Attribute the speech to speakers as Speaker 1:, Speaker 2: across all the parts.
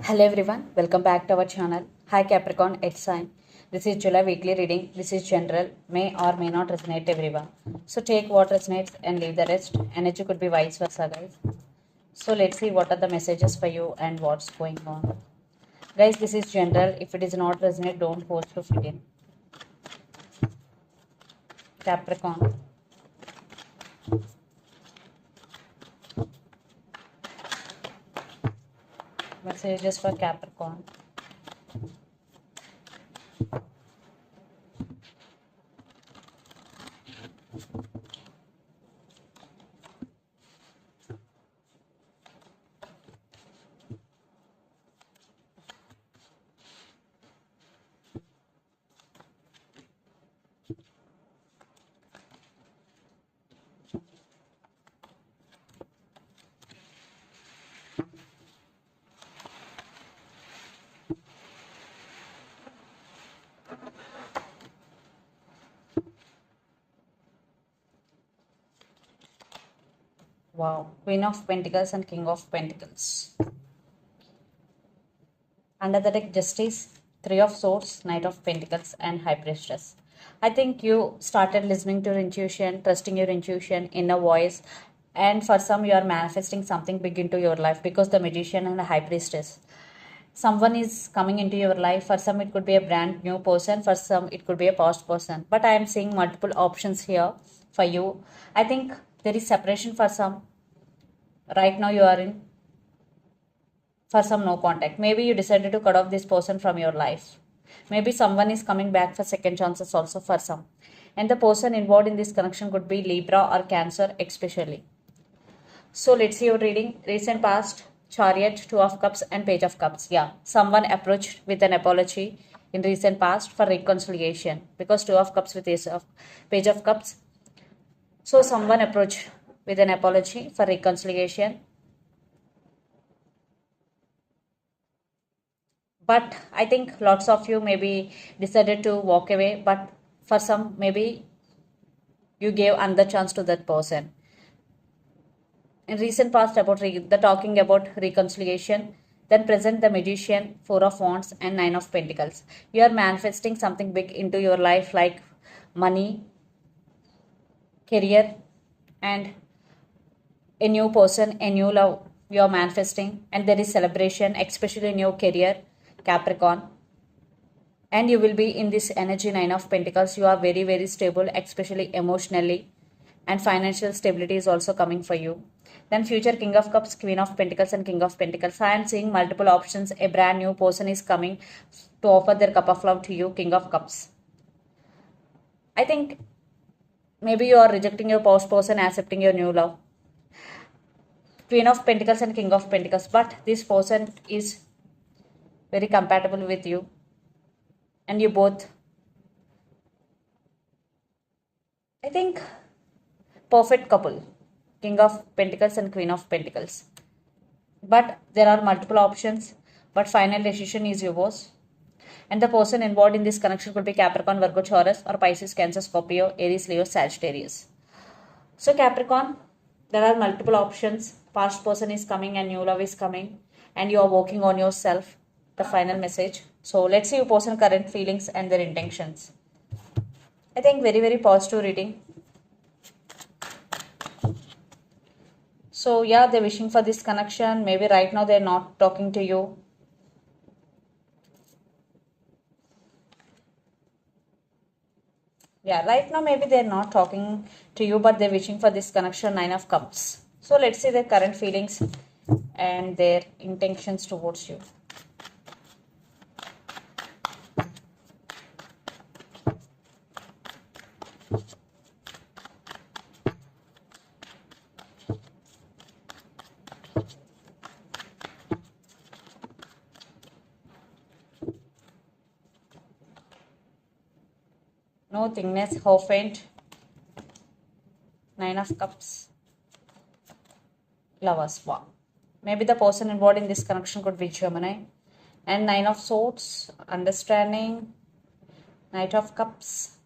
Speaker 1: Hello everyone, welcome back to our channel. Hi Capricorn, it's sign. This is July weekly reading. This is general, may or may not resonate everyone. So take what resonates and leave the rest. Energy could be vice versa, guys. So let's see what are the messages for you and what's going on. Guys, this is general. If it is not resonate, don't force to fit in. Capricorn. Messages for Capricorn. Wow, Queen of Pentacles and King of Pentacles. Under the deck, Justice, Three of Swords, Knight of Pentacles, and High Priestess. I think you started listening to your intuition, trusting your intuition, inner voice, and for some, you are manifesting something big into your life because the Magician and the High Priestess. Someone is coming into your life. For some, it could be a brand new person, for some, it could be a past person. But I am seeing multiple options here for you. I think there is separation for some. Right now, you are in for some no contact. Maybe you decided to cut off this person from your life. Maybe someone is coming back for second chances also for some. And the person involved in this connection could be Libra or Cancer especially. So let's see your reading. Recent past, Chariot, Two of Cups and Page of Cups. Yeah, someone approached with an apology in recent past for reconciliation because Two of Cups with Page of Cups. So someone approached with an apology for reconciliation. But I think lots of you maybe decided to walk away, but for some maybe you gave another chance to that person. In recent past about the talking about reconciliation, then present the Magician, Four of Wands and Nine of Pentacles. You are manifesting something big into your life like money, career, and a new person, a new love you are manifesting, and there is celebration, especially in your career, Capricorn. And you will be in this energy Nine of Pentacles. You are very stable, especially emotionally, and financial stability is also coming for you. Then future King of Cups, Queen of Pentacles and King of Pentacles. I am seeing multiple options. A brand new person is coming to offer their cup of love to you, King of Cups. I think maybe you are rejecting your past person, accepting your new love, Queen of Pentacles and King of Pentacles. But this person is very compatible with you, and you both, I think, perfect couple, King of Pentacles and Queen of Pentacles. But there are multiple options, but final decision is yours. And the person involved in this connection could be Capricorn, Virgo, Taurus, or Pisces, Cancer, Scorpio, Aries, Leo, Sagittarius. So Capricorn, there are multiple options. Past person is coming and new love is coming, and you are working on yourself. The final message. So let's see your person current feelings and their intentions. I think very positive reading. So yeah, they're wishing for this connection. Maybe right now they're not talking to you. Yeah, right now maybe they're not talking to you, but they're wishing for this connection, Nine of Cups. So let's see their current feelings and their intentions towards you. No thingness, faint. Nine of Cups. Lovers. Wow. Maybe the person involved in this connection could be Gemini. And Nine of Swords, understanding. Knight of Cups.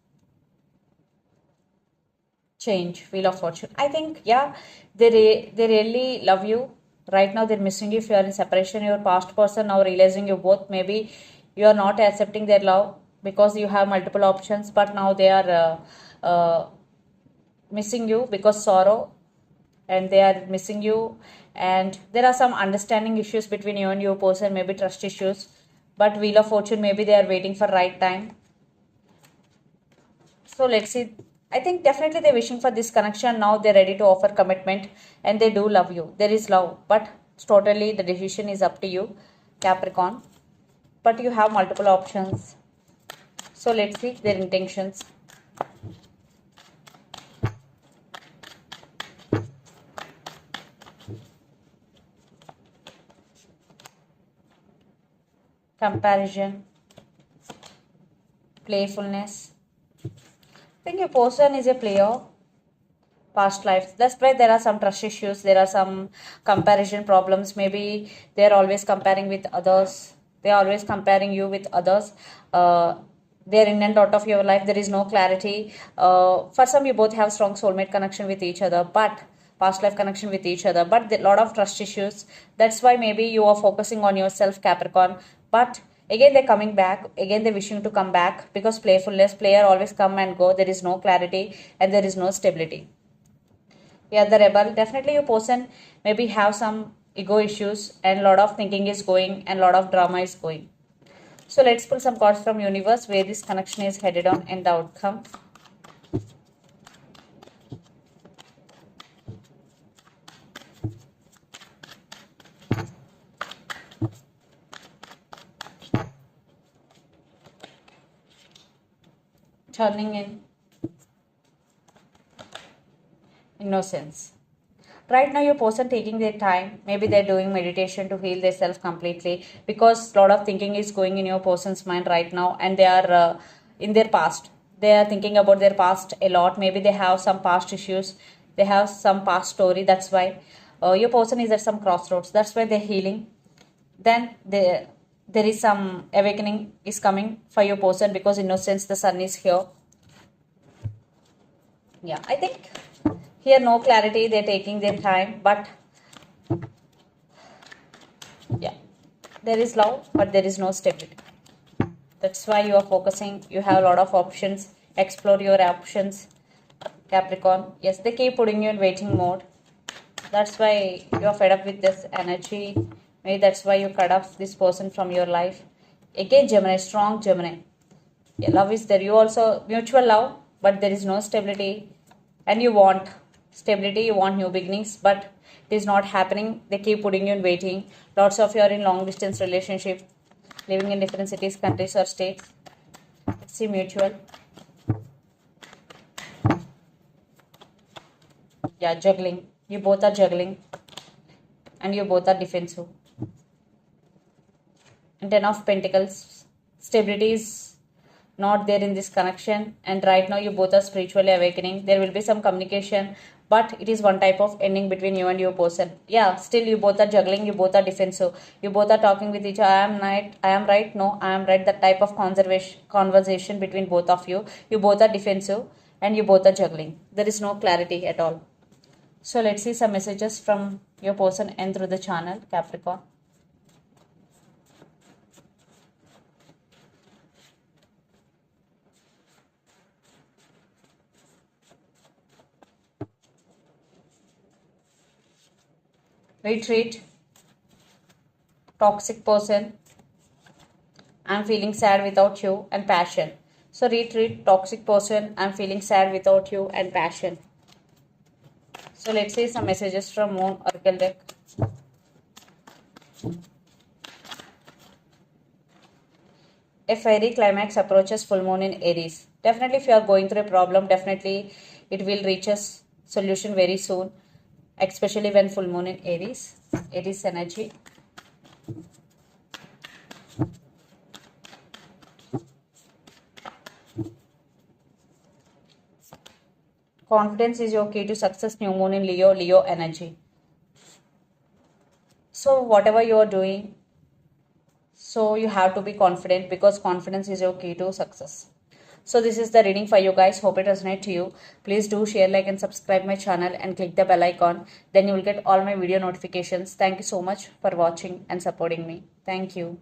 Speaker 1: Change, Wheel of Fortune. I think, yeah, they really love you. Right now they're missing you. If you are in separation, your past person now realizing you both, maybe you are not accepting their love because you have multiple options, but now they are missing you because sorrow, and they are missing you, and there are some understanding issues between you and your person, maybe trust issues, but wheel of fortune, maybe they are waiting for right time. So let's see. I think definitely they're wishing for this connection. Now they're ready to offer commitment and they do love you. There is love, but it's totally the decision is up to you, Capricorn. But you have multiple options. So let's see their intentions. Comparison, playfulness. I think your person is a player, past lives. That's why there are some trust issues, there are some comparison problems. Maybe they're always comparing with others, they're always comparing you with others. They're in and out of your life, there is no clarity. For some, you both have strong soulmate connection with each other, but past life connection with each other, but a lot of trust issues. That's why maybe you are focusing on yourself, Capricorn. But again they're coming back, again they're wishing to come back, because playfulness, player always come and go, there is no clarity and there is no stability. Yeah, the rebel, definitely your person maybe have some ego issues and lot of thinking is going and lot of drama is going. So let's pull some cards from universe where this connection is headed on and the outcome. Turning in innocence. Right now your person taking their time, maybe they're doing meditation to heal themselves completely, because a lot of thinking is going in your person's mind right now, and they are in their past, they are thinking about their past a lot. Maybe they have some past issues, they have some past story. That's why your person is at some crossroads, that's why they're healing. Then there is some awakening is coming for your person, because innocence, the sun is here. Yeah, I think here no clarity, they're taking their time, but yeah, there is love but there is no stability. That's why you are focusing, you have a lot of options, explore your options, Capricorn. Yes, they keep putting you in waiting mode. That's why you are fed up with this energy. Maybe that's why you cut off this person from your life. Again, Gemini, strong Gemini. Yeah, love is there, you also mutual love, but there is no stability, and you want stability, you want new beginnings, but it is not happening. They keep putting you in waiting. Lots of you are in long distance relationship, living in different cities, countries or states. Let's see mutual. Yeah, juggling, you both are juggling and you both are defensive. And 10 of Pentacles, stability is not there in this connection, and right now you both are spiritually awakening. There will be some communication, but it is one type of ending between you and your person. Yeah, still you both are juggling, you both are defensive, you both are talking with each other. I am right, I am right, no I am right, that type of conversation between both of you. You both are defensive and you both are juggling, there is no clarity at all. So let's see some messages from your person and through the channel, Capricorn. Retreat, toxic person, I'm feeling sad without you, and passion. So retreat, toxic person, I'm feeling sad without you, and passion. So let's see some messages from Moon Oracle deck. A fiery climax approaches full moon in Aries. Definitely if you are going through a problem, definitely it will reach a solution very soon, especially when full moon in Aries. Aries energy. Confidence is your key to success, new moon in Leo, Leo energy. So whatever you are doing, so you have to be confident, because confidence is your key to success. So this is the reading for you guys. Hope it resonates to you. Please do share, like and subscribe my channel and click the bell icon. Then you will get all my video notifications. Thank you so much for watching and supporting me. Thank you.